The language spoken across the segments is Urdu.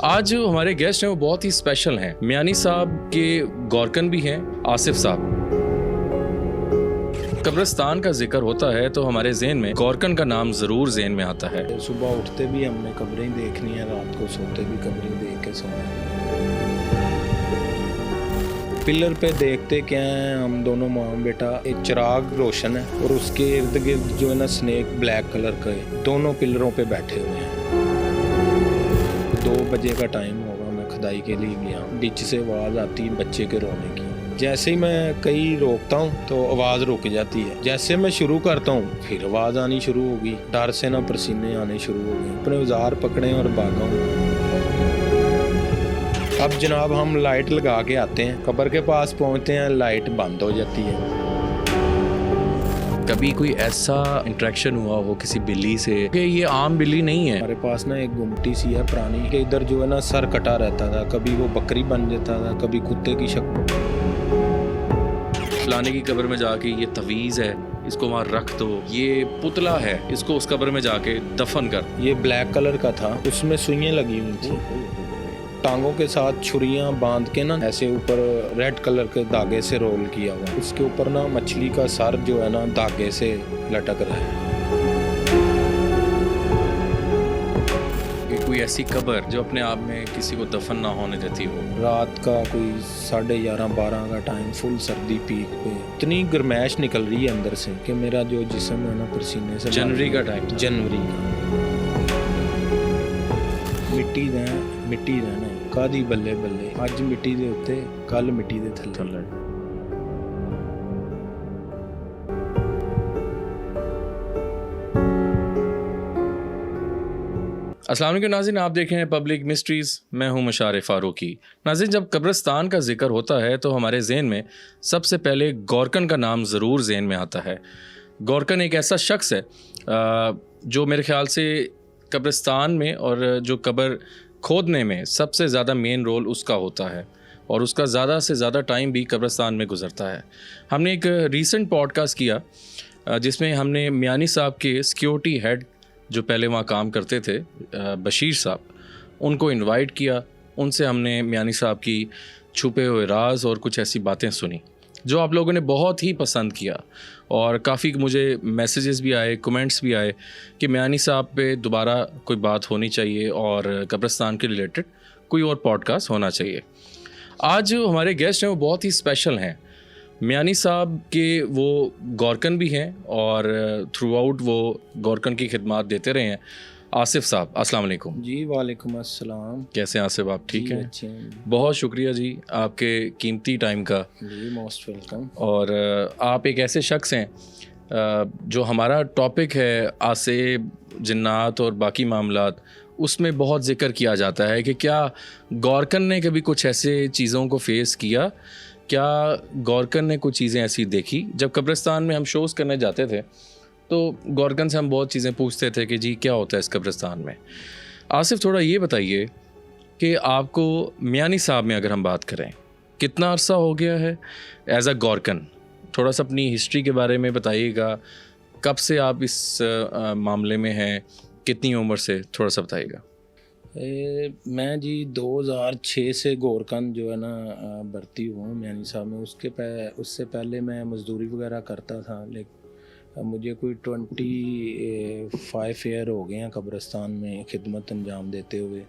آج جو ہمارے گیسٹ ہیں وہ بہت ہی اسپیشل ہیں. میانی صاحب کے گورکن بھی ہیں آصف صاحب. قبرستان کا ذکر ہوتا ہے تو ہمارے ذہن میں گورکن کا نام ضرور ذہن میں آتا ہے. صبح اٹھتے بھی ہم نے قبریں دیکھنی ہیں, رات کو سوتے بھی قبریں دیکھ کے سونا ہے. پلر پہ دیکھتے کیا ہیں ہم دونوں ماں بیٹا, ایک چراغ روشن ہے اور اس کے ارد گرد جو ہے نا سنیک بلیک کلر کا ہے, دونوں پلروں پہ بیٹھے ہوئے ہیں. 2 بجے کا ٹائم ہوگا, میں کھدائی کے لیے گیا, ڈچ سے آواز آتی بچے کے رونے کی. جیسے ہی میں کہیں روکتا ہوں تو آواز رک جاتی ہے, جیسے میں شروع کرتا ہوں پھر آواز آنی شروع ہوگی. ڈر سے نا پسینے آنے شروع ہو گئے, اپنے اوزار پکڑے اور بھاگا ہوں. اب جناب ہم لائٹ لگا کے آتے ہیں, قبر کے پاس پہنچتے ہیں, لائٹ بند ہو جاتی ہے. کبھی کوئی ایسا انٹریکشن ہوا ہو کسی بلی سے کہ یہ عام بلی نہیں ہے؟ ہمارے پاس نا ایک گمٹی سی ہے پرانی, کہ ادھر جو ہے نا سر کٹا رہتا تھا, کبھی وہ بکری بن جاتا تھا, کبھی کتے کی شکل. فلانے کی قبر میں جا کے یہ تویز ہے, اس کو وہاں رکھ دو, یہ پتلا ہے, اس کو اس قبر میں جا کے دفن کر. یہ بلیک کلر کا تھا, اس میں سوئیاں لگی ہوئی تھی, ٹانگوں کے ساتھ چھریاں باندھ کے نا ایسے اوپر ریڈ کلر کے دھاگے سے رول کیا ہوا. اس کے اوپر نا مچھلی کا سر جو ہے نا دھاگے سے لٹک رہا ہے. کہ کوئی ایسی قبر جو اپنے آپ میں کسی کو دفن نہ ہونے دیتی ہو. رات کا کوئی 11:30-12 کا ٹائم, فل سردی پیک پہ, اتنی گرمائش نکل رہی ہے اندر سے کہ میرا جو جسم ہے نا پسینے سے. جنوری کا ٹائم تھا. جنوری کا. مٹی رہنا ہے کادی بلے بلے, اج مٹی دے اوتے کل مٹی دے تھلے. السلام علیکم ناظرین, آپ دیکھ رہے ہیں پبلک مسٹریز, میں ہوں مشار فاروقی. ناظرین, جب قبرستان کا ذکر ہوتا ہے تو ہمارے ذہن میں سب سے پہلے گورکن کا نام ضرور ذہن میں آتا ہے. گورکن ایک ایسا شخص ہے جو میرے خیال سے قبرستان میں اور جو قبر کھودنے میں سب سے زیادہ مین رول اس کا ہوتا ہے, اور اس کا زیادہ سے زیادہ ٹائم بھی قبرستان میں گزرتا ہے. ہم نے ایک ریسنٹ پوڈ کاسٹ کیا جس میں ہم نے میانی صاحب کے سیکیورٹی ہیڈ جو پہلے وہاں کام کرتے تھے, بشیر صاحب, ان کو انوائٹ کیا. ان سے ہم نے میانی صاحب کی چھپے ہوئے راز اور کچھ ایسی باتیں سنی جو آپ لوگوں نے بہت ہی پسند کیا, اور کافی مجھے میسیجز بھی آئے, کمنٹس بھی آئے کہ میانی صاحب پہ دوبارہ کوئی بات ہونی چاہیے اور قبرستان کے ریلیٹڈ کوئی اور پوڈ کاسٹ ہونا چاہیے. آج جو ہمارے گیسٹ ہیں وہ بہت ہی اسپیشل ہیں. میانی صاحب کے وہ گورکن بھی ہیں اور تھرو آؤٹ وہ گورکن کی خدمات دیتے رہے ہیں. آصف صاحب, السلام علیکم. جی وعلیکم السلام. کیسے ہیں آصف, آپ ٹھیک ہیں؟ اچھے ہیں. بہت شکریہ جی آپ کے قیمتی ٹائم کا. جی موسٹ ویلکم. اور آپ ایک ایسے شخص ہیں جو ہمارا ٹاپک ہے آصف, جنات اور باقی معاملات, اس میں بہت ذکر کیا جاتا ہے کہ کیا گورکن نے کبھی کچھ ایسے چیزوں کو فیس کیا, کیا گورکن نے کچھ چیزیں ایسی دیکھی. جب قبرستان میں ہم شوز کرنے جاتے تھے تو گورکن سے ہم بہت چیزیں پوچھتے تھے کہ جی کیا ہوتا ہے اس قبرستان میں. آصف, تھوڑا یہ بتائیے کہ آپ کو میانی صاحب میں اگر ہم بات کریں کتنا عرصہ ہو گیا ہے ایز اے گورکن. تھوڑا سا اپنی ہسٹری کے بارے میں بتائیے گا, کب سے آپ اس معاملے میں ہیں, کتنی عمر سے, تھوڑا سا بتائیے گا. میں جی 2006 سے گورکن جو ہے نا بھرتی ہوا ہوں میانی صاحب میں. اس سے پہلے میں مزدوری وغیرہ کرتا تھا, لیکن مجھے کوئی 25 ایئر ہو گئے ہیں قبرستان میں خدمت انجام دیتے ہوئے.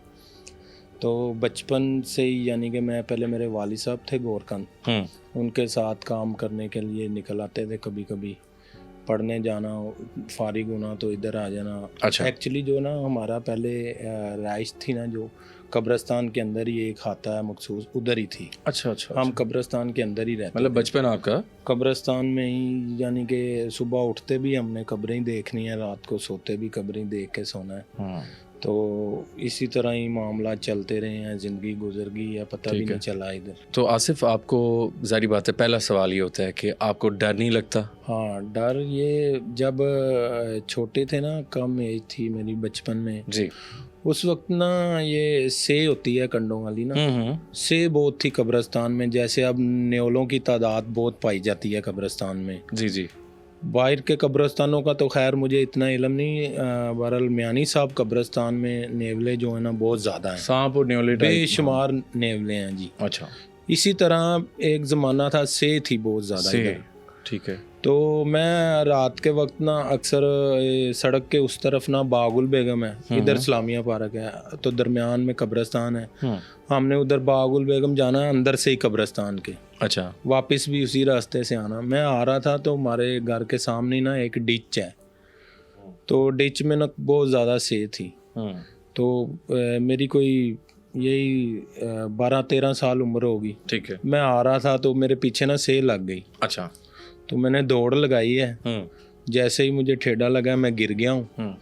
تو بچپن سے ہی, یعنی کہ میں پہلے میرے والد صاحب تھے گورکن, ان کے ساتھ کام کرنے کے لیے نکل آتے تھے. کبھی کبھی پڑھنے جانا, فارغ ہونا تو ادھر آ جانا. اچھا. ایکچولی جو نا ہمارا پہلے رہائش تھی نا جو قبرستان کے اندر ہی ایک کھاتا ہے مخصوص, ادھر ہی تھی. اچھا اچھا. ہم قبرستان کے اندر ہی رہتے, مطلب بچپن آپ کا قبرستان میں ہی, یعنی کہ صبح اٹھتے بھی ہم نے قبریں دیکھنی ہیں, رات کو سوتے بھی قبریں دیکھ کے سونا ہے. تو اسی طرح ہی معاملات چلتے رہے ہیں, زندگی گزر گئی ہے, پتہ بھی نہیں چلا ادھر. تو آصف, آپ کو ظاہری بات ہے پہلا سوال یہ ہوتا ہے کہ آپ کو ڈر نہیں لگتا؟ ہاں ڈر, یہ جب چھوٹے تھے نا, کم ایج تھی میری بچپن میں جی, اس وقت نا یہ سے ہوتی ہے کنڈوں والی نا, سے بہت تھی قبرستان میں. جیسے اب نیولوں کی تعداد بہت پائی جاتی ہے قبرستان میں. جی جی. باہر کے قبرستانوں کا تو خیر مجھے اتنا علم نہیں، بہرحال میانی صاحب قبرستان میں نیولے جو ہیں نا بہت زیادہ ہیں، سانپ اور نیولے بے شمار نیولے ہیں جی۔ اچھا، اسی طرح ایک زمانہ تھا سے تھی بہت زیادہ سے، ادھر۔ ٹھیک ہے۔ تو میں رات کے وقت نا اکثر سڑک کے اس طرف نا باغ البیگم ہے، ادھر اسلامیہ پارک ہے، تو درمیان میں قبرستان ہے، ہم نے ادھر باغ البیگم جانا ہے اندر سے ہی قبرستان کے، اچھا، واپس بھی اسی راستے سے آنا۔ میں آ رہا تھا تو ہمارے گھر کے سامنے نا ایک ڈچ ہے، تو ڈچ میں نا بہت زیادہ سے تھی، تو میری کوئی یہی 12-13 سال عمر ہوگی، ٹھیک ہے، میں آ رہا تھا تو میرے پیچھے نا سے لگ گئی، اچھا، تو میں نے دوڑ لگائی ہے، جیسے ہی مجھے ٹھیڈا لگا میں گر گیا ہوں،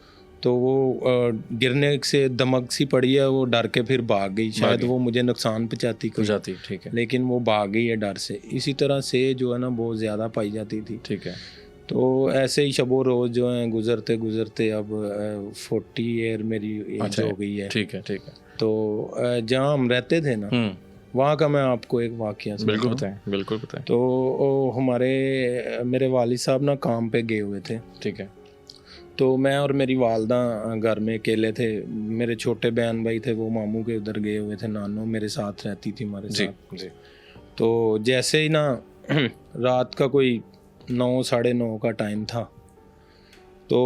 تو وہ گرنے سے دمک سی پڑی ہے، وہ ڈر کے پھر بھاگ گئی، شاید وہ مجھے نقصان پہنچاتی کوئی، ٹھیک ہے، لیکن وہ بھاگ گئی ہے ڈر سے۔ اسی طرح سے جو ہے نا بہت زیادہ پائی جاتی تھی، ٹھیک ہے، تو ایسے ہی شب و روز جو ہیں گزرتے گزرتے اب 40 ایئر میری ایج ہو گئی ہے، ٹھیک ہے، ٹھیک ہے، تو جہاں ہم رہتے تھے نا وہاں کا میں آپ کو ایک واقعہ بالکل بتائیں، بالکل بتائیں۔ تو میرے والد صاحب نا کام پہ گئے ہوئے تھے، ٹھیک ہے، تو میں اور میری والدہ گھر میں اکیلے تھے، میرے چھوٹے بہن بھائی تھے وہ ماموں کے ادھر گئے ہوئے تھے، نانو میرے ساتھ رہتی تھی ہمارے ساتھ۔ جی، تو جیسے ہی نا رات کا کوئی 9-9:30 کا ٹائم تھا، تو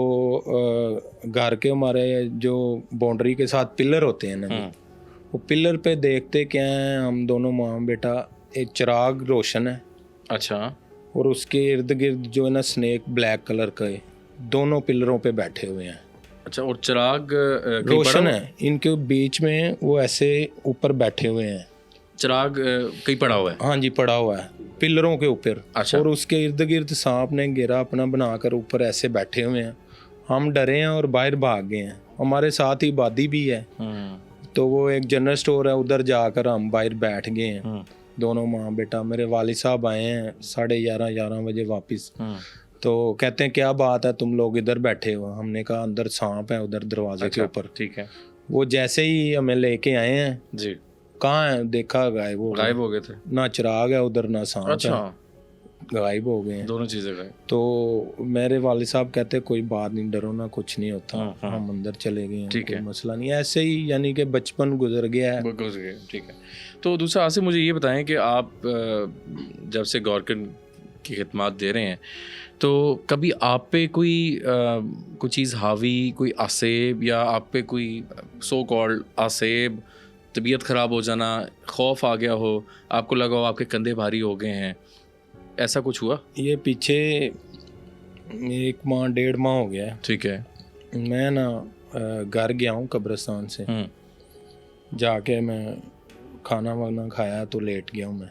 گھر کے ہمارے جو باؤنڈری کے ساتھ پلر ہوتے ہیں نا، وہ پلر پہ دیکھتے کیا ہیں ہم دونوں ماں بیٹا، ایک چراغ روشن ہے، اچھا، اور اس کے ارد گرد جو ہے نا سنیک بلیک کلر کا ہے، دونوں پلروں پہ بیٹھے ہوئے ہیں، اچھا، اور چراغ روشن ہے، ان کے بیچ میں وہ ایسے اوپر بیٹھے ہوئے ہیں، چراغ کہیں پڑا ہوا ہے؟ ہاں جی پڑا ہوا ہے پلروں کے اوپر، اچھا، اور اس کے ارد گرد سانپ نے گھیرا اپنا بنا کر اوپر ایسے بیٹھے ہوئے ہیں، ہم ڈرے ہیں اور باہر بھاگ گئے ہیں، ہمارے ساتھ ہی بادی بھی ہے، تو وہ ایک جنرل سٹور ہے ادھر جا کر ہم باہر بیٹھ گئے ہیں دونوں ماں بیٹا۔ میرے والد صاحب آئے ہیں 11:30 بجے واپس، تو کہتے ہیں کیا بات ہے تم لوگ ادھر بیٹھے ہو؟ ہم نے کہا اندر سانپ ہے ادھر دروازے کے اوپر، ٹھیک ہے، وہ جیسے ہی ہمیں لے کے آئے ہیں، جی، کہاں ہے دیکھا غائب ہو گئے تھے، نہ چراغ ہے ادھر نہ سانپ ہے، اچھا، غائب ہو گئے ہیں دونوں چیزیں غائب۔ تو میرے والد صاحب کہتے کوئی بات نہیں، ڈرو نہ، کچھ نہیں ہوتا، ہم اندر چلے گئے ہیں، کوئی مسئلہ نہیں، ایسے ہی یعنی کہ بچپن گزر گیا ہے۔ ٹھیک ہے۔ تو دوسرا آصف مجھے یہ بتائیں کہ آپ جب سے گورکن کی خدمات دے رہے ہیں تو کبھی آپ پہ کوئی چیز حاوی، کوئی آسیب، یا آپ پہ کوئی سو کالڈ آسیب، طبیعت خراب ہو جانا، خوف آ گیا ہو، آپ کو لگا ہو آپ کے کندھے بھاری ہو گئے ہیں، ایسا کچھ ہوا؟ یہ پیچھے 1-1.5 ماہ ہو گیا ہے، ٹھیک ہے، میں نا گھر گیا ہوں قبرستان سے، جا کے میں کھانا وانا کھایا تو لیٹ گیا ہوں میں،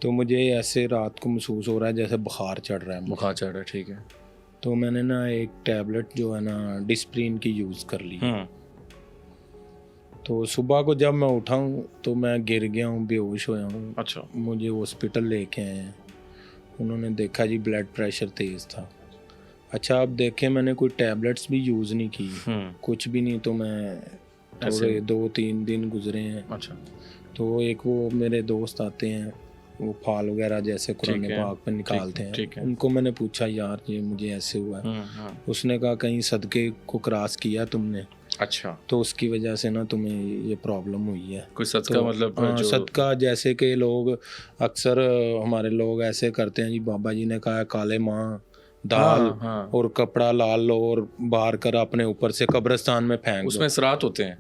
تو مجھے ایسے رات کو محسوس ہو رہا ہے جیسے بخار چڑھ رہا ہے، بخار چڑھ رہا ہے، ٹھیک ہے، تو میں نے نا ایک ٹیبلٹ جو ہے نا ڈسپرین کی یوز کر لی، تو صبح کو جب میں اٹھا ہوں تو میں گر گیا ہوں، بے ہوش ہوا ہوں، اچھا، مجھے ہاسپٹل لے کے آئے ہیں، انہوں نے دیکھا جی بلڈ پریشر تیز تھا۔ اچھا اب دیکھیں میں نے کوئی ٹیبلٹس بھی یوز نہیں کی، کچھ بھی نہیں، تو میں تھوڑے 2-3 دن گزرے ہیں، اچھا، تو ایک وہ میرے دوست آتے ہیں وہ پھال وغیرہ جیسے قرآن پاک پہ نکالتے ہیں، ان کو میں نے پوچھا یار یہ مجھے ایسے ہوا ہے، اس نے کہا کہیں صدقے کو کراس کیا تم نے، اچھا، تو اس کی وجہ سے نا تمہیں یہ پرابلم ہوئی ہے، کوئی صدقہ مطلب صدقہ، جیسے کہ لوگ اکثر ہمارے لوگ ایسے کرتے ہیں جی بابا جی نے کہا کالے ماں دال اور کپڑا لال لو اور باہر کر اپنے اوپر سے قبرستان میں پھینک دو، اس میں اثرات ہوتے ہیں،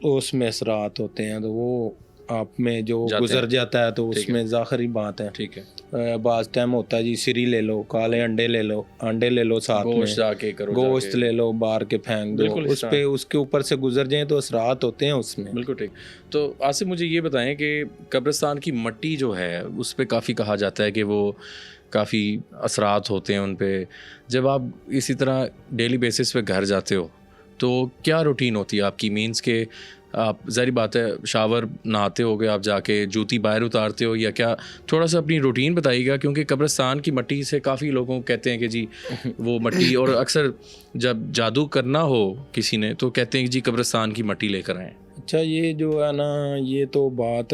اس میں اثرات ہوتے ہیں، تو وہ آپ میں جو گزر جاتا ہے تو اس میں ظاہری بات ہے، ٹھیک ہے، بعض ٹائم ہوتا ہے جی سری لے لو، کالے انڈے لے لو ساتھ میں، گوشت لے لو باہر کے پھینک دو، اس پہ اس کے اوپر سے گزر جائیں تو اثرات ہوتے ہیں اس میں، بالکل ٹھیک۔ تو آصف مجھے یہ بتائیں کہ قبرستان کی مٹی جو ہے اس پہ کافی کہا جاتا ہے کہ وہ کافی اثرات ہوتے ہیں ان پہ، جب آپ اسی طرح ڈیلی بیسس پہ گھر جاتے ہو تو کیا روٹین ہوتی ہے آپ کی؟ مینس کہ آپ ظاہری بات ہے شاور نہاتے ہو گے آپ جا کے، جوتی باہر اتارتے ہو، یا کیا؟ تھوڑا سا اپنی روٹین بتائیے گا، کیونکہ قبرستان کی مٹی سے کافی لوگوں کہتے ہیں کہ جی وہ مٹی، اور اکثر جب جادو کرنا ہو کسی نے تو کہتے ہیں کہ جی قبرستان کی مٹی لے کر آئیں۔ اچھا یہ جو ہے نا یہ تو بات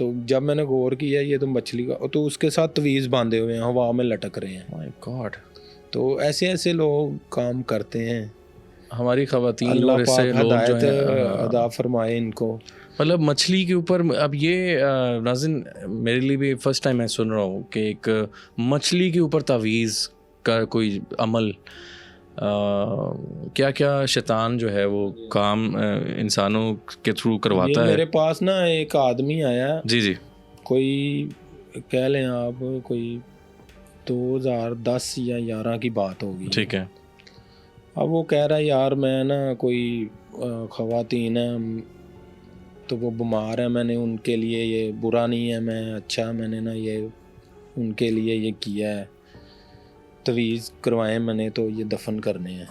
تو جب میں نے غور کیا یہ تو مچھلی کا, تو اس کے ساتھ تویز باندھے ہوئے ہیں, ہوا میں لٹک رہے ہیں. مائی گاڈ. تو ایسے ایسے لوگ کام کرتے ہیں. ہماری خواتین اور اللہ اس پاک سے لوگ جو ہدایت ہیں ادا فرمائے ان کو. مطلب مچھلی کے اوپر اب یہ ناظرین میرے لیے بھی فرسٹ ٹائم میں سن رہا ہوں کہ ایک مچھلی کے اوپر تعویذ کا کوئی عمل. کیا کیا شیطان جو ہے وہ کام انسانوں کے تھرو کرواتا ہے. میرے پاس نا ایک آدمی آیا, جی جی, کوئی کہہ لیں آپ کوئی 2010 یا 11 کی بات ہوگی. ٹھیک ہے. اب وہ کہہ رہا ہے یار میں نا کوئی خواتین ہیں تو وہ بیمار ہیں, میں نے ان کے لیے یہ برا نہیں ہے, میں اچھا میں نے نا یہ ان کے لیے یہ کیا ہے, تویز کروائے میں نے تو یہ دفن کرنے ہیں.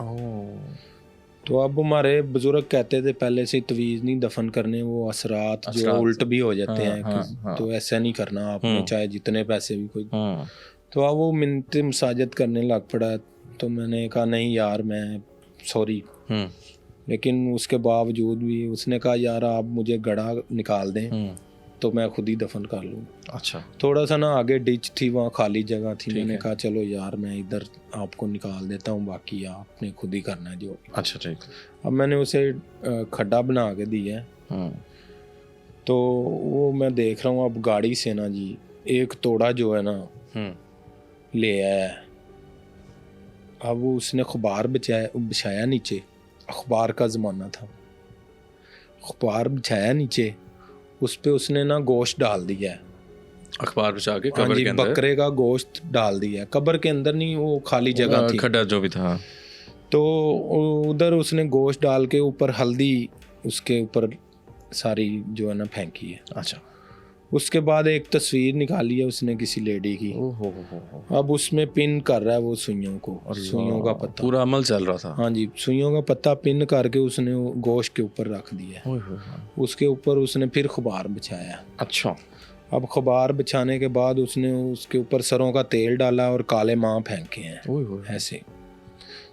تو اب ہمارے بزرگ کہتے تھے پہلے سے تویز نہیں دفن کرنے, وہ اثرات جو الٹ بھی ہو جاتے ہیں, تو ایسا نہیں کرنا آپ نے چاہے جتنے پیسے بھی کوئی. تو اب وہ منت مساجد کرنے لگ پڑا. تو میں نے کہا نہیں یار میں سوری, لیکن اس کے باوجود بھی اس نے کہا یار آپ مجھے گڑھا نکال دیں تو میں خود ہی دفن کر لوں. اچھا. تھوڑا سا نا آگے ڈچ تھی, وہاں خالی جگہ تھی, میں نے کہا چلو یار میں ادھر آپ کو نکال دیتا ہوں, باقی آپ نے خود ہی کرنا ہے جو. اچھا ٹھیک. اب میں نے اسے کھڈا بنا کے دیا ہے, تو وہ میں دیکھ رہا ہوں اب گاڑی سے نا جی ایک توڑا جو ہے نا لے آیا ہے. اب وہ اس نے اخبار بچھایا نیچے, اخبار کا زمانہ تھا, اخبار بچھایا نیچے, اس پہ اس نے نا گوشت ڈال دیا ہے. اخبار بچھا کے قبر کے اندر بکرے کا گوشت ڈال دیا ہے. قبر کے اندر نہیں, وہ خالی جگہ تھی, کھڈا جو بھی تھا. تو ادھر اس نے گوشت ڈال کے اوپر ہلدی اس کے اوپر ساری جو ہے نا پھینکی ہے. اچھا. اس کے بعد ایک تصویر نکالی ہے اس نے کسی لیڈی کی. اب اس میں پن کر رہا ہے وہ سوئیوں کو, سوئیوں کا پتہ, پورا عمل چل رہا تھا. ہاں جی, سوئیوں کا پتہ پن کر کے اس نے گوشت کے اوپر رکھ دیا. اس کے اوپر اس نے پھر اخبار بچھایا. اچھا. اب اخبار بچھانے کے بعد اس نے اس کے اوپر سروں کا تیل ڈالا اور کالے ماں پھینکے ہیں ایسے.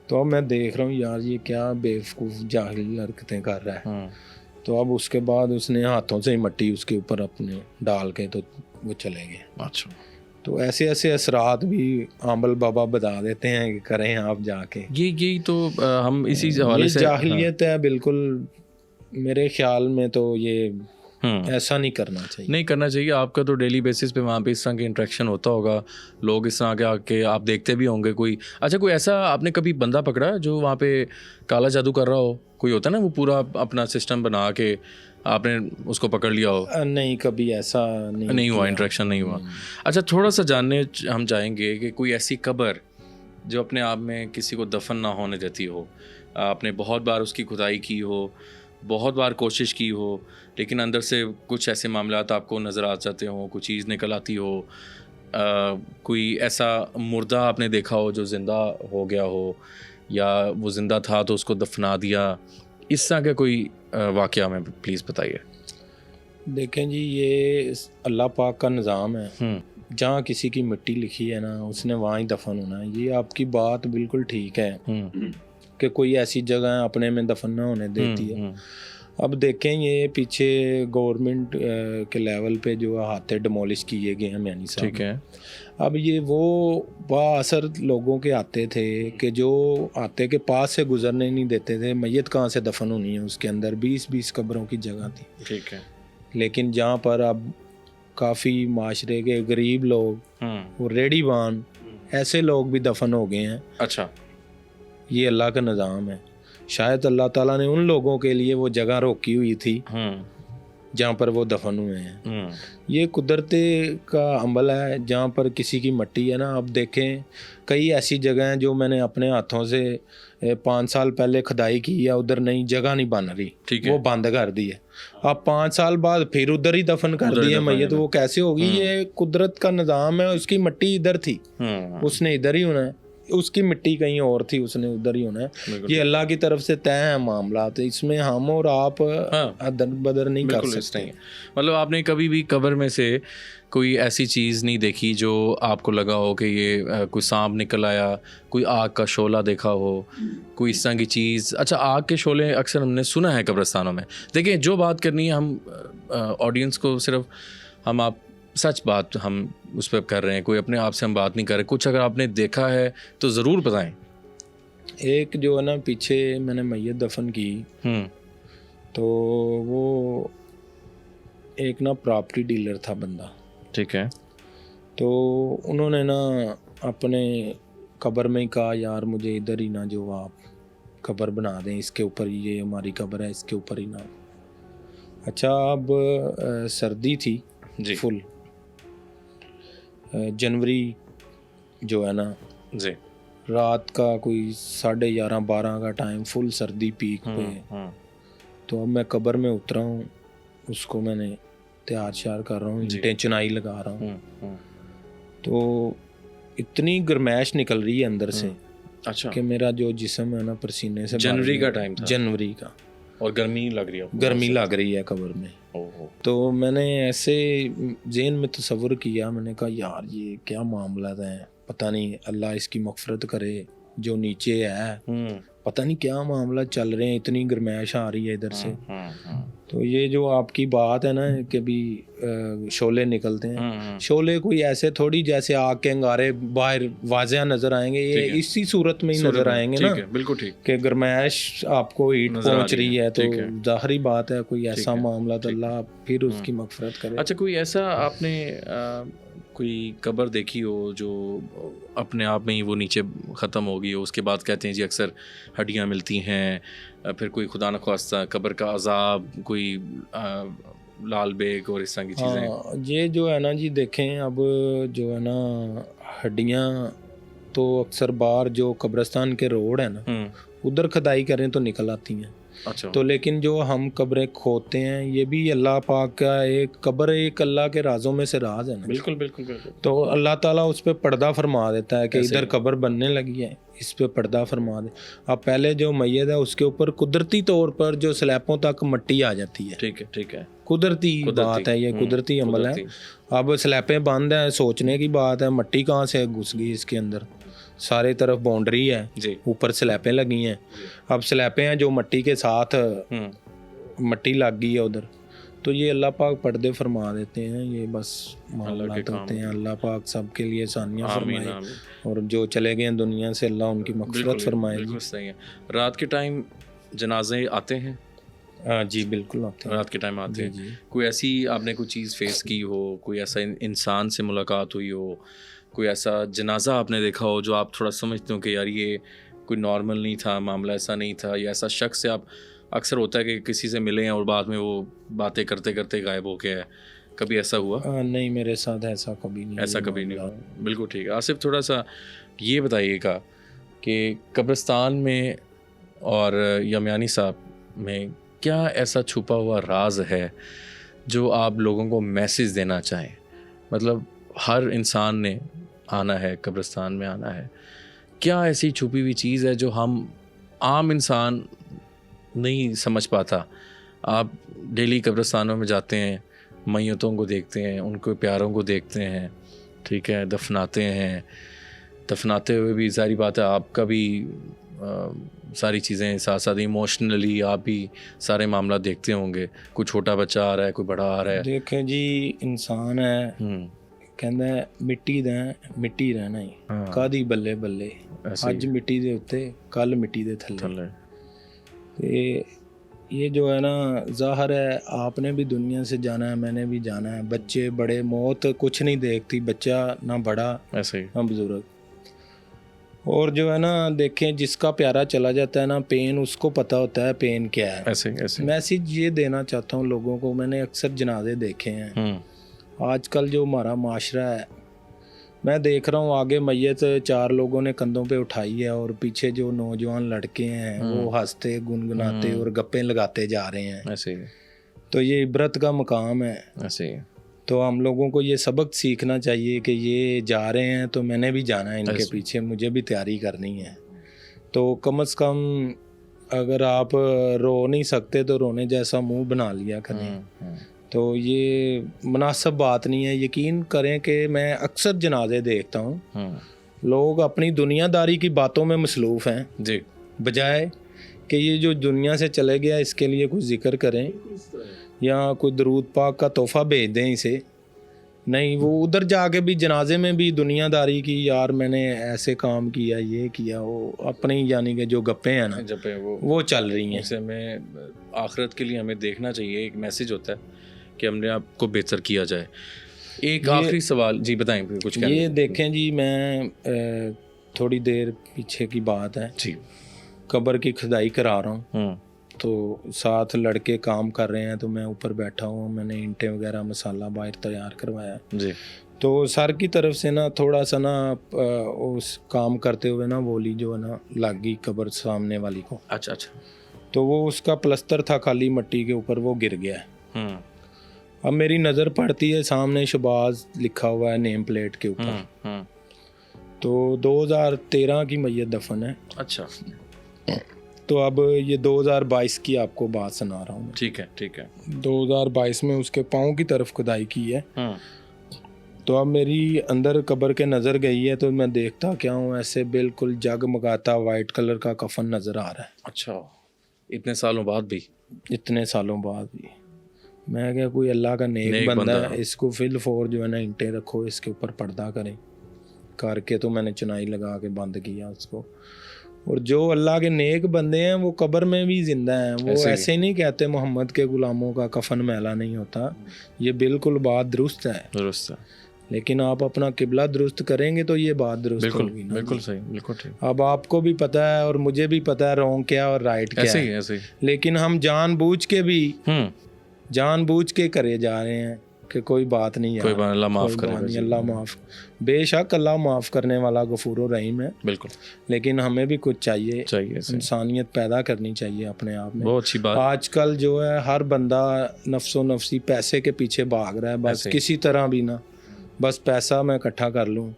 تو اب میں دیکھ رہا ہوں یار یہ کیا بیوقوف جاہل حرکتیں کر رہا ہے. تو اب اس کے بعد اس نے ہاتھوں سے ہی مٹی اس کے اوپر اپنے ڈال کے تو وہ چلے گئے. اچھا. تو ایسے ایسے اثرات بھی عامل بابا بتا دیتے ہیں کہ کریں آپ جا کے. یہی تو ہم اسی حوالے سے جاہلیت ہے بالکل. میرے خیال میں تو یہ ایسا نہیں کرنا چاہیے. آپ کا تو ڈیلی بیسس پہ وہاں پہ اس طرح کے انٹریکشن ہوتا ہوگا, لوگ اس طرح کے آ کے آپ دیکھتے بھی ہوں گے. کوئی ایسا آپ نے کبھی بندہ پکڑا ہے جو وہاں پہ کالا جادو کر رہا ہو؟ کوئی ہوتا ہے نا وہ پورا اپنا سسٹم بنا کے آپ نے اس کو پکڑ لیا ہو؟ نہیں, کبھی ایسا نہیں ہوا, انٹریکشن نہیں ہوا. اچھا, تھوڑا سا جاننے ہم چاہیں گے کہ کوئی ایسی قبر جو اپنے آپ میں کسی کو دفن نہ ہونے دیتی ہو, آپ نے بہت بار اس کی کھدائی کی ہو, بہت بار کوشش کی ہو, لیکن اندر سے کچھ ایسے معاملات آپ کو نظر آ جاتے ہوں, کوئی چیز نکل آتی ہو, کوئی ایسا مردہ آپ نے دیکھا ہو جو زندہ ہو گیا ہو, یا وہ زندہ تھا تو اس کو دفنا دیا, اس طرح کا کوئی واقعہ ہمیں پلیز بتائیے. دیکھیں جی, یہ اللہ پاک کا نظام ہے, جہاں کسی کی مٹی لکھی ہے نا اس نے وہاں ہی دفن ہونا ہے. یہ آپ کی بات بالکل ٹھیک ہے کہ کوئی ایسی جگہ اپنے میں دفن نہ ہونے دیتی ہے. اب دیکھیں یہ پیچھے گورنمنٹ کے لیول پہ جو ہاتھے ڈیمولش کیے گئے ہیں میانی صاحب. ٹھیک ہے. اب یہ وہ با اثر لوگوں کے آتے تھے کہ جو آتے کے پاس سے گزرنے نہیں دیتے تھے, میت کہاں سے دفن ہونی ہے, اس کے اندر 20 قبروں کی جگہ تھی. ٹھیک ہے. لیکن جہاں پر اب کافی معاشرے کے غریب لوگ وہ ریڈی بان ایسے لوگ بھی دفن ہو گئے ہیں. اچھا. یہ اللہ کا نظام ہے. شاید اللہ تعالیٰ نے ان لوگوں کے لیے وہ جگہ روکی ہوئی تھی جہاں پر وہ دفن ہوئے ہیں. یہ قدرت کا عمل ہے. جہاں پر کسی کی مٹی ہے نا, اب دیکھیں کئی ایسی جگہ ہیں جو میں نے اپنے ہاتھوں سے 5 سال پہلے کھدائی کی ہے, ادھر نئی جگہ نہیں بن رہی, وہ بند کر دی ہے. اب 5 سال بعد پھر ادھر ہی دفن کر دی ہے میت. وہ کیسے ہوگی؟ یہ قدرت کا نظام ہے. اس کی مٹی ادھر تھی, اس نے ادھر ہی ہونا ہے. اس کی مٹی کہیں اور تھی, اس نے ادھر ہی ہونا ہے. یہ اللہ کی طرف سے طے ہیں معاملات, اس میں ہم اور آپ ادر بدر نہیں کر سکتے. مطلب آپ نے کبھی بھی قبر میں سے کوئی ایسی چیز نہیں دیکھی جو آپ کو لگا ہو کہ یہ کوئی سانپ نکل آیا, کوئی آگ کا شعلہ دیکھا ہو, کوئی اس طرح کی چیز؟ اچھا, آگ کے شعلے اکثر ہم نے سنا ہے قبرستانوں میں. دیکھیں جو بات کرنی ہے ہم آڈینس کو صرف ہم آپ سچ بات ہم اس پہ کر رہے ہیں, کوئی اپنے آپ سے ہم بات نہیں کر رہے, کچھ اگر آپ نے دیکھا ہے تو ضرور بتائیں. ایک جو ہے نا پیچھے میں نے میت دفن کی, تو وہ ایک نا پراپرٹی ڈیلر تھا بندہ, ٹھیک ہے, تو انہوں نے نا اپنے قبر میں ہی کہا یار مجھے ادھر ہی نا جو آپ قبر بنا دیں, اس کے اوپر یہ ہماری قبر ہے, اس کے اوپر ہی نا. اچھا اب سردی تھی جی فل, جنوری جو ہے نا, جی, رات کا کوئی 11:30-12 کا ٹائم, فل سردی پیک پہ. تو اب میں قبر میں اترا ہوں, اس کو میں نے تیار شیار کر رہا ہوں, اینٹیں چنائی لگا رہا ہوں, تو اتنی گرمائش نکل رہی ہے اندر سے اچھا کہ میرا جو جسم ہے نا پسینے سے جنوری کا ٹائم تھا, جنوری کا, اور گرمی لگ رہی ہے, گرمی لگ رہی ہے قبر میں. تو میں نے ایسے ذہن میں تصور کیا, میں نے کہا یار یہ کیا معاملات ہیں, پتہ نہیں اللہ اس کی مغفرت کرے, جو نیچے ہے پتہ نہیں کیا معاملہ چل رہے ہیں, اتنی گرمائش آ رہی ہے ادھر سے. تو یہ جو آپ کی بات ہے نا کہ بھی شعلے نکلتے ہیں, شعلے کوئی ایسے تھوڑی جیسے آگ کے انگارے باہر واضح نظر آئیں گے, یہ اسی صورت میں ہی نظر آئیں گے نا, بالکل ٹھیک, کہ گرمائش آپ کو ہیٹ پہنچ رہی ہے, تو ظاہری بات ہے کوئی ایسا معاملہ تو اللہ پھر اس کی مغفرت کرے. اچھا کوئی ایسا آپ نے کوئی قبر دیکھی ہو جو اپنے آپ میں ہی وہ نیچے ختم ہو گئی ہو, اس کے بعد کہتے ہیں جی اکثر ہڈیاں ملتی ہیں, پھر کوئی خدا نخواستہ قبر کا عذاب, کوئی لال بیگ اور اس طرح کی چیزیں. یہ جو ہے نا جی دیکھیں, اب جو ہے نا ہڈیاں تو اکثر باہر جو قبرستان کے روڈ ہیں نا ادھر کھدائی کریں تو نکل آتی ہیں. اچھا, تو لیکن جو ہم قبریں کھوتے ہیں یہ بھی اللہ پاک کا ایک قبر, ایک اللہ کے رازوں میں سے راز ہے نا. بالکل بالکل بالکل. تو اللہ تعالیٰ اس پہ پردہ فرما دیتا ہے کہ ادھر قبر بننے لگی ہے, اس پہ پردہ فرما دے. اب پہلے جو میت ہے اس کے اوپر قدرتی طور پر جو سلیبوں تک مٹی آ جاتی ہے, ٹھیک ہے ٹھیک ہے, قدرتی بات ہے, یہ قدرتی عمل ہے. اب سلیبیں بند ہیں, سوچنے کی بات ہے, مٹی کہاں سے گھس گئی اس کے اندر, سارے طرف باؤنڈری ہے, اوپر سلیبیں لگی ہیں. اب سلیبیں ہیں جو مٹی کے ساتھ مٹی لگ گئی ہے ادھر, تو یہ اللہ پاک پردے فرما دیتے ہیں. یہ بس معاملات ہوتے ہیں, اللہ پاک سب کے لیے آسانیاں فرمائے, اور جو چلے گئے ہیں دنیا سے اللہ ان کی مغفرت فرمائے. بالکل صحیح ہے. رات کے ٹائم جنازے آتے ہیں؟ جی بالکل آتے ہیں, رات کے ٹائم آتے ہیں. کوئی ایسی آپ نے کوئی چیز فیس کی ہو, کوئی ایسا انسان سے ملاقات ہوئی ہو, کوئی ایسا جنازہ آپ نے دیکھا ہو جو آپ تھوڑا سمجھتے ہو کہ یار یہ کوئی نارمل نہیں تھا, معاملہ ایسا نہیں تھا, یا ایسا شخص سے آپ اکثر ہوتا ہے کہ کسی سے ملے ہیں اور بعد میں وہ باتیں کرتے کرتے غائب ہو گیا ہے, کبھی ایسا ہوا؟ نہیں میرے ساتھ ایسا کبھی نہیں. ایسا کبھی نہیں ہوا. بالکل ٹھیک ہے. آصف تھوڑا سا یہ بتائیے گا کہ قبرستان میں اور یمیانی صاحب میں کیا ایسا چھپا ہوا راز ہے جو آپ لوگوں کو میسج دینا چاہیں؟ مطلب ہر انسان نے آنا ہے, قبرستان میں آنا ہے, کیا ایسی چھپی ہوئی چیز ہے جو ہم عام انسان نہیں سمجھ پاتا؟ آپ ڈیلی قبرستانوں میں جاتے ہیں, میتوں کو دیکھتے ہیں, ان کو پیاروں کو دیکھتے ہیں, ٹھیک ہے, دفناتے ہیں, دفناتے ہوئے بھی ظاہری بات ہے آپ کا بھی ساری چیزیں ساتھ ساتھ ایموشنلی آپ بھی سارے معاملات دیکھتے ہوں گے, کوئی چھوٹا بچہ آ رہا ہے, کوئی بڑا آ رہا ہے. دیکھیں جی انسان ہے, ਕਹਿੰਦਾ ਮਿੱਟੀ ਦਾ ਮਿੱਟੀ ਰਹਿਣਾ ਹੀ, ਕਾਦੀ ਬੱਲੇ ਬੱਲੇ, ਅੱਜ ਮਿੱਟੀ ਦੇ ਉੱਤੇ ਕੱਲ ਮਿੱਟੀ ਦੇ ਥੱਲੇ. ਤੇ یہ جو ہے نا ظاہر ہے آپ نے بھی دنیا سے جانا ہے, میں نے بھی جانا ہے, بچے بڑے, موت کچھ نہیں دیکھتی, بچہ نہ بڑا نہ بزرگ. اور جو ہے نا دیکھیں جس کا پیارا چلا جاتا ہے نا, پین اس کو پتہ ہوتا ہے پین کیا ہے. میسج یہ دینا چاہتا ہوں لوگوں کو, میں نے اکثر جنازے دیکھے ہیں. آج کل جو ہمارا معاشرہ ہے, میں دیکھ رہا ہوں آگے میت 4 لوگوں نے کندھوں پہ اٹھائی ہے, اور پیچھے جو نوجوان لڑکے ہیں وہ ہنستے گنگناتے اور گپیں لگاتے جا رہے ہیں. تو یہ عبرت کا مقام ہے. تو ہم لوگوں کو یہ سبق سیکھنا چاہیے کہ یہ جا رہے ہیں تو میں نے بھی جانا ہے ان کے پیچھے, مجھے بھی تیاری کرنی ہے. تو کم از کم اگر آپ رو نہیں سکتے تو رونے جیسا منہ بنا لیا کریں. تو یہ مناسب بات نہیں ہے. یقین کریں کہ میں اکثر جنازے دیکھتا ہوں, لوگ اپنی دنیا داری کی باتوں میں مصروف ہیں جی, بجائے کہ یہ جو دنیا سے چلے گیا اس کے لیے کچھ ذکر کریں, یا کوئی درود پاک کا تحفہ بھیج دیں اسے, نہیں وہ ادھر جا کے بھی جنازے میں بھی دنیا داری کی، یار میں نے ایسے کام کیا، یہ کیا، وہ اپنی یعنی کہ جو گپیں ہیں نا جب وہ چل رہی ہیں. اسے ہمیں آخرت کے لیے ہمیں دیکھنا چاہیے، ایک میسج ہوتا ہے کہ ہم نے آپ کو بہتر کیا جائے. ایک آخری سوال جی بتائیں کچھ. یہ دیکھیں جی، میں تھوڑی دیر پیچھے کی بات ہے جی، قبر کی کھدائی کرا رہا ہوں، ہوں تو ساتھ لڑکے کام کر رہے ہیں، تو میں اوپر بیٹھا ہوں، میں نے اینٹیں وغیرہ مسالہ باہر تیار کروایا. جی، تو سر کی طرف سے نا تھوڑا سا نا اس کام کرتے ہوئے نا وولی جو ہے نا لگ گئی قبر سامنے والی کو. اچھا اچھا، تو وہ اس کا پلستر تھا خالی مٹی کے اوپر، وہ گر گیا ہے. ہوں اب میری نظر پڑتی ہے سامنے شباز لکھا ہوا ہے نیم پلیٹ کے اوپر. ہوں تو 2013 کی میت دفن ہے. اچھا، تو اب یہ 2022 کی آپ کو بات سنا رہا ہوں. ٹھیک ہے ٹھیک ہے. 2022 میں اس کے پاؤں کی طرف کھدائی کی ہے. تو اب میری اندر قبر کے نظر گئی ہے، تو میں دیکھتا کیا ہوں، ایسے بالکل جگمگاتا وائٹ کلر کا کفن نظر آ رہا ہے. اچھا، اتنے سالوں بعد بھی؟ اتنے سالوں بعد بھی. میں کیا کوئی اللہ کا نیک بندہ ہے، اس کو فل فور جو ہے نا اینٹیں رکھو، اس کے اوپر پردہ کریں کر کے. تو میں نے چنائی لگا کے بند کیا اس کو. اور جو اللہ کے نیک بندے ہیں وہ قبر میں بھی زندہ ہیں. وہ ایسے ہی نہیں کہتے محمد کے غلاموں کا کفن میلا نہیں ہوتا. یہ بالکل بات درست ہے، درست ہے. لیکن آپ اپنا قبلہ درست کریں گے تو یہ بات درست ہوگی نا. بالکل صحیح، بالکل ٹھیک. اب آپ کو بھی پتہ ہے اور مجھے بھی پتہ ہے رونگ کیا اور رائٹ کیا ایسے ہے. ہی ایسے ہی. لیکن ہم جان بوجھ کے کرے جا رہے ہیں کہ کوئی بات نہیں ہے، کوئی بات، اللہ معاف کرے. اللہ معاف، بے شک اللہ معاف کرنے والا غفور و رحیم ہے. بالکل. لیکن ہمیں بھی کچھ چاہیے، انسانیت پیدا کرنی چاہیے اپنے آپ میں. بہت اچھی بات. آج کل جو ہے ہر بندہ نفس و نفسی پیسے کے پیچھے بھاگ رہا ہے، بس کسی طرح بھی نا، بس پیسہ میں اکٹھا کر لوں.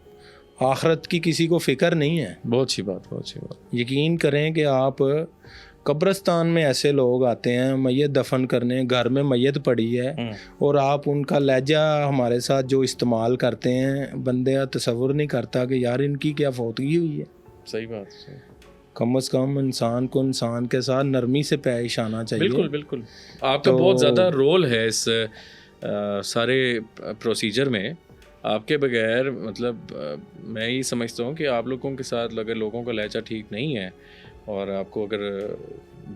آخرت کی کسی کو فکر نہیں ہے. بہت اچھی بات، بہت اچھی بات. یقین کریں کہ آپ قبرستان میں ایسے لوگ آتے ہیں میت دفن کرنے، گھر میں میت پڑی ہے اور آپ ان کا لہجہ ہمارے ساتھ جو استعمال کرتے ہیں، بندے تصور نہیں کرتا کہ یار ان کی کیا فوتگی ہوئی ہے. صحیح بات. کم از کم انسان کو انسان کے ساتھ نرمی سے پیش آنا چاہیے. بالکل بالکل. آپ کا بہت زیادہ رول ہے اس سارے پروسیجر میں. آپ کے بغیر مطلب میں یہ سمجھتا ہوں کہ آپ لوگوں کے ساتھ اگر لوگوں کا لہجہ ٹھیک نہیں ہے اور آپ کو اگر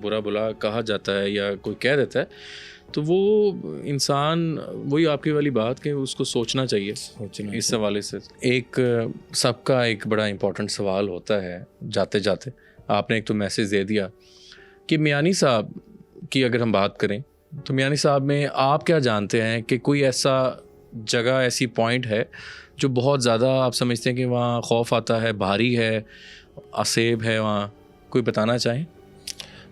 برا بلا کہا جاتا ہے یا کوئی کہہ دیتا ہے تو وہ انسان، وہی آپ کی والی بات کہ اس کو سوچنا چاہیے. اس حوالے سے ایک سب کا ایک بڑا امپورٹنٹ سوال ہوتا ہے جاتے جاتے. آپ نے ایک تو میسیج دے دیا کہ میانی صاحب کی اگر ہم بات کریں تو میانی صاحب میں آپ کیا جانتے ہیں کہ کوئی ایسا جگہ، ایسی پوائنٹ ہے جو بہت زیادہ آپ سمجھتے ہیں کہ وہاں خوف آتا ہے، بھاری ہے، عصیب ہے، وہاں کوئی بتانا چاہیں؟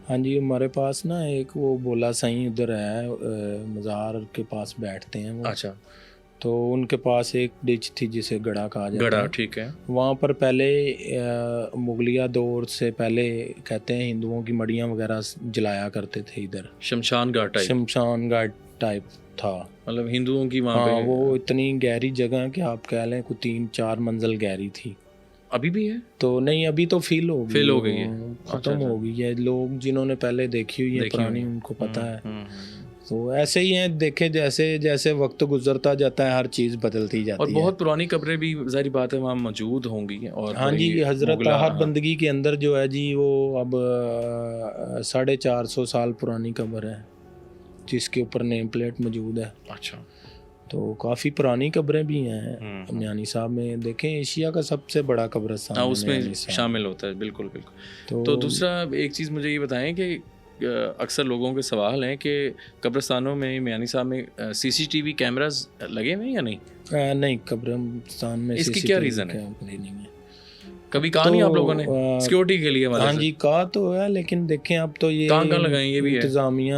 ہاں جی، ہمارے پاس نا ایک وہ بولا سائیں ادھر ہے، مزار کے پاس بیٹھتے ہیں وہ. اچھا. تو ان کے پاس ایک ڈچ تھی جسے گڑھا کہا جاتا ہے. گڑھا، ٹھیک ہے. وہاں پر پہلے مغلیہ دور سے پہلے کہتے ہیں ہندوؤں کی مڑیاں وغیرہ جلایا کرتے تھے ادھر. شمشان گھاٹ ٹائپ تھا، مطلب ہندوؤں کی وہاں پہ. وہ اتنی گہری جگہ کہ آپ کہہ لیں کوئی 3-4 منزل گہری تھی. ابھی بھی ہے؟ تو نہیں، ابھی تو فیل ہو گئی ہے، ختم ہو گئی ہے. لوگ جنہوں نے پہلے دیکھی ہوئی ہے پرانی، ان کو پتہ ہے. تو ایسے ہی ہیں، دیکھیں جیسے جیسے وقت گزرتا جاتا ہے ہر چیز بدلتی جاتی ہے. اور بہت پرانی قبریں بھی ظاہری بات ہے وہاں موجود ہوں گی. اور ہاں جی، حضرت ہر بندگی کے اندر جو ہے جی وہ اب 450 سال پرانی قبر ہے جس کے اوپر نیم پلیٹ موجود ہے. اچھا. تو کافی پرانی قبریں بھی ہیں میانی صاحب میں. دیکھیں ایشیا کا سب سے بڑا قبرستان اس میں شامل ہوتا ہے. بالکل بالکل. تو دوسرا ایک چیز مجھے یہ بتائیں کہ اکثر لوگوں کے سوال ہیں کہ قبرستانوں میں میانی صاحب میں CCTV کیمراز لگے ہوئے ہیں یا نہیں؟ نہیں، قبرستان میں اس کی کیا ریزن ہے؟ کبھی کہا نہیں آپ لوگوں نے سیکورٹی کے لیے؟ ہاں جی کہا تو ہے، لیکن دیکھیں اب تو یہ کہاں لگائیں، یہ بھی انتظامیہ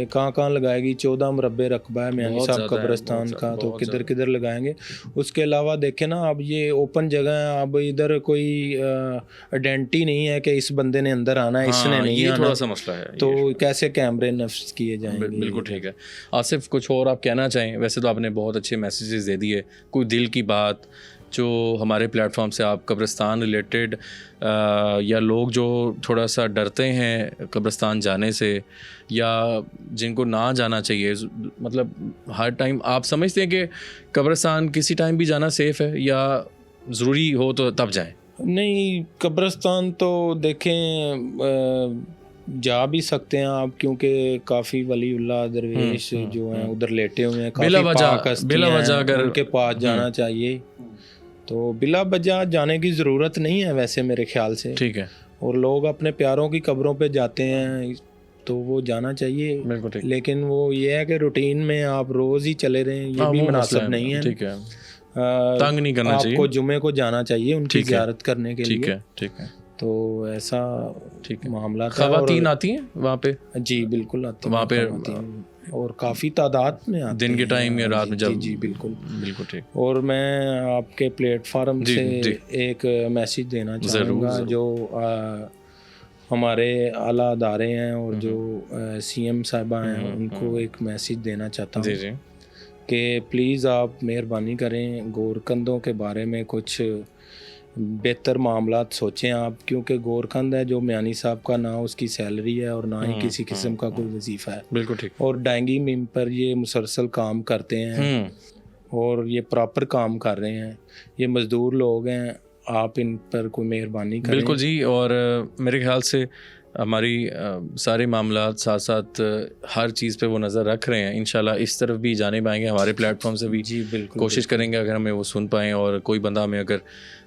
کہاں لگائے گی. 14 مربع رقبہ ہے میانی صاحب قبرستان کا، تو کدھر لگائیں گے. اس کے علاوہ دیکھیں نا اب یہ اوپن جگہ ہے، اب ادھر کوئی آئیڈینٹی نہیں ہے کہ اس بندے نے اندر آنا ہے، اس نے نہیں آنا. تھوڑا سا مسئلہ ہے. تو کیسے کیمرے نفذ کیے جائیں گے؟ بالکل ٹھیک ہے. آصف کچھ اور آپ کہنا چاہیں؟ ویسے تو آپ نے بہت اچھے میسیجز دے دیے، کوئی دل کی بات جو ہمارے پلیٹ فارم سے آپ قبرستان ریلیٹڈ یا لوگ جو تھوڑا سا ڈرتے ہیں قبرستان جانے سے یا جن کو نہ جانا چاہیے، مطلب ہر ٹائم آپ سمجھتے ہیں کہ قبرستان کسی ٹائم بھی جانا سیف ہے یا ضروری ہو تو تب جائیں؟ نہیں، قبرستان تو دیکھیں جا بھی سکتے ہیں آپ، کیونکہ کافی ولی اللہ درویش جو ہیں ادھر لیٹے ہوئے ہیں، بلا وجہ اگر ان کے پاس جانا چاہیے، تو بلا وجہ جانے کی ضرورت نہیں ہے ویسے میرے خیال سے. ٹھیک ہے. اور لوگ اپنے پیاروں کی قبروں پہ جاتے ہیں تو وہ جانا چاہیے، لیکن وہ یہ ہے کہ روٹین میں آپ روز ہی چلے رہیں یہ بھی مناسب نہیں ہے. ٹھیک ہے. تنگ نہیں کرنا چاہیے. آپ کو جمعے کو جانا چاہیے ان کی زیارت کرنے کے لیے. ٹھیک ہے. تو ایسا معاملات. خواتین آتی ہیں وہاں پہ؟ جی بالکل آتی ہیں وہاں پہ، اور کافی تعداد میں آتی ہیں دن کے ٹائم یا رات میں جب. جی بالکل بالکل ٹھیک. اور میں آپ کے پلیٹ فارم سے ایک میسیج دینا چاہوں گا، جو ہمارے اعلیٰ ادارے ہیں اور جو سی ایم صاحبہ ہیں ان کو ایک میسیج دینا چاہتا ہوں کہ پلیز آپ مہربانی کریں گورکندوں کے بارے میں کچھ بہتر معاملات سوچیں آپ، کیونکہ گورکند ہے جو میانی صاحب کا، نہ اس کی سیلری ہے اور نہ ہی کسی قسم کا کوئی وظیفہ ہے. بالکل ٹھیک. اور ڈائنگی میم پر یہ مسلسل کام کرتے ہیں اور یہ پراپر کام کر رہے ہیں، یہ مزدور لوگ ہیں، آپ ان پر کوئی مہربانی کریں. بالکل جی. اور میرے خیال سے ہماری سارے معاملات ساتھ ساتھ ہر چیز پہ وہ نظر رکھ رہے ہیں. انشاءاللہ اس طرف بھی جانے پائیں گے، ہمارے پلیٹ فارم سے بھی جی بالکل کوشش کریں گے اگر ہمیں وہ سن پائیں، اور کوئی بندہ ہمیں اگر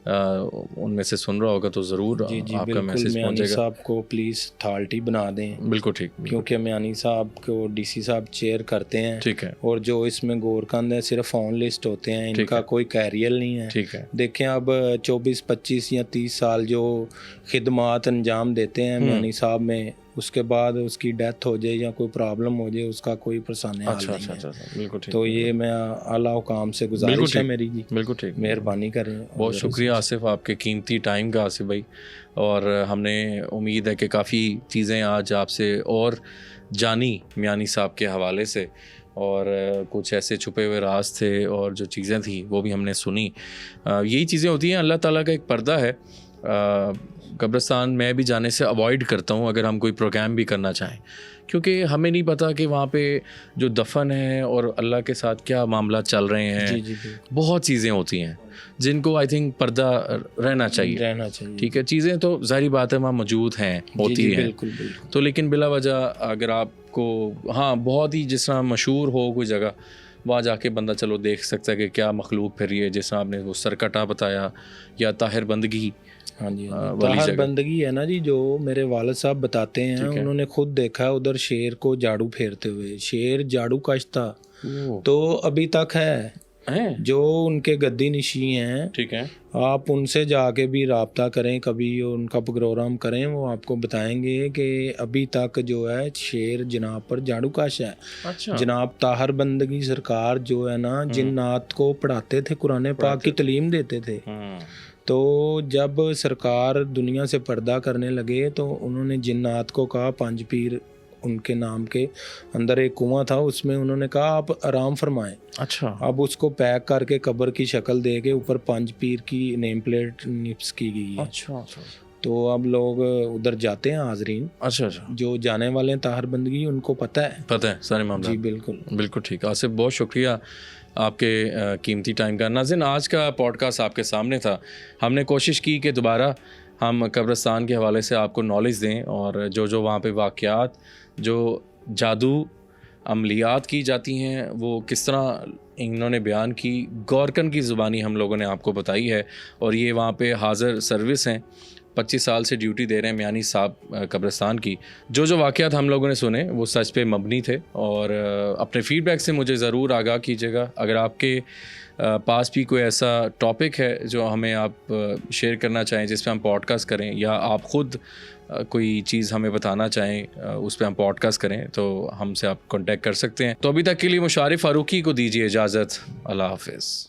ان میں سے سن رہا ہوگا تو ضرور آپ کا میسج پہنچے گا. صاحب کو پلیز اتھارٹی بنا دیں. بالکل ٹھیک. کیونکہ میانی صاحب کو ڈی سی صاحب چیئر کرتے ہیں. ٹھیک ہے. اور جو اس میں گورکند ہے صرف آن لسٹ ہوتے ہیں، ان کا کوئی کیریئر نہیں ہے. ٹھیک ہے. دیکھیں اب 24 25 یا 30 سال جو خدمات انجام دیتے ہیں میانی صاحب میں، اس کے بعد اس کی ڈیتھ ہو جائے یا کوئی پرابلم ہو جائے، اس کا کوئی پرسانہ حل نہیں ہے. بالکل ٹھیک. تو یہ میں اعلیٰ حکام سے گزارش ہے میری جی. بالکل ٹھیک. مہربانی کریں. بہت شکریہ آصف آپ کے قیمتی ٹائم کا آصف بھائی، اور ہم نے امید ہے کہ کافی چیزیں آج آپ سے اور جانی میانی صاحب کے حوالے سے، اور کچھ ایسے چھپے ہوئے راز تھے اور جو چیزیں تھیں وہ بھی ہم نے سنی. یہی چیزیں ہوتی ہیں، اللہ تعالیٰ کا ایک پردہ ہے. قبرستان میں بھی جانے سے اوائڈ کرتا ہوں اگر ہم کوئی پروگرام بھی کرنا چاہیں، کیونکہ ہمیں نہیں پتہ کہ وہاں پہ جو دفن ہے اور اللہ کے ساتھ کیا معاملات چل رہے ہیں. بہت چیزیں ہوتی ہیں جن کو آئی تھنک پردہ رہنا چاہیے. ٹھیک ہے. چیزیں تو ظاہری بات ہے وہاں موجود ہیں، ہوتی ہیں، تو لیکن بلا وجہ اگر آپ کو بہت ہی جس طرح مشہور ہو کوئی جگہ، وہاں جا کے بندہ چلو دیکھ سکتا ہے کہ کیا مخلوق پھر رہی ہے، جس طرح آپ نے وہ سرکٹا بتایا یا طاہر بندگی. طاہر بندگی ہے نا جی، جو میرے والد صاحب بتاتے ہیں، انہوں نے خود دیکھا ادھر شیر کو جھاڑو پھیرتے ہوئے. شیر جھاڑو کش تھا تو ابھی تک ہے. جو ان کے گدی نشی ہیں، ٹھیک ہے، آپ ان سے جا کے بھی رابطہ کریں، کبھی ان کا پروگرام کریں، وہ آپ کو بتائیں گے کہ ابھی تک جو ہے شیر جناب پر جھاڑو کش ہے. جناب طاہر بندگی سرکار جو ہے نا، جنات کو پڑھاتے تھے، قرآن پاک کی تعلیم دیتے تھے. تو جب سرکار دنیا سے پردہ کرنے لگے تو انہوں نے جنات کو کہا، پانچ پیر ان کے نام کے اندر ایک کنواں تھا، اس میں انہوں نے کہا آپ آرام فرمائیں. اچھا. اب اس کو پیک کر کے قبر کی شکل دے کے اوپر پانچ پیر کی نیم پلیٹ نپس کی گئی ہے. اچھا. تو اب لوگ ادھر جاتے ہیں حاضرین. اچھا. جو جانے والے ہیں طاہر بندگی، ان کو پتہ ہے سارے معاملات. جی بالکل. بالکل ٹھیک. آصف بہت شکریہ آپ کے قیمتی ٹائم کا. ناظرین، آج کا پوڈ کاسٹ آپ کے سامنے تھا. ہم نے کوشش کی کہ دوبارہ ہم قبرستان کے حوالے سے آپ کو نالج دیں، اور جو وہاں پہ واقعات، جو جادو عملیات کی جاتی ہیں، وہ کس طرح انہوں نے بیان کی. گورکن کی زبانی ہم لوگوں نے آپ کو بتائی ہے، اور یہ وہاں پہ حاضر سروس ہیں، 25 سال سے ڈیوٹی دے رہے ہیں میانی صاحب قبرستان کی. جو واقعات ہم لوگوں نے سنے وہ سچ پہ مبنی تھے، اور اپنے فیڈ بیک سے مجھے ضرور آگاہ کیجیے گا. اگر آپ کے پاس بھی کوئی ایسا ٹاپک ہے جو ہمیں آپ شیئر کرنا چاہیں، جس پہ ہم پوڈ کاسٹ کریں، یا آپ خود کوئی چیز ہمیں بتانا چاہیں اس پہ ہم پوڈ کاسٹ کریں، تو ہم سے آپ کانٹیکٹ کر سکتے ہیں. تو ابھی تک کے لیے مشارف فاروقی کو دیجیے اجازت. اللہ حافظ.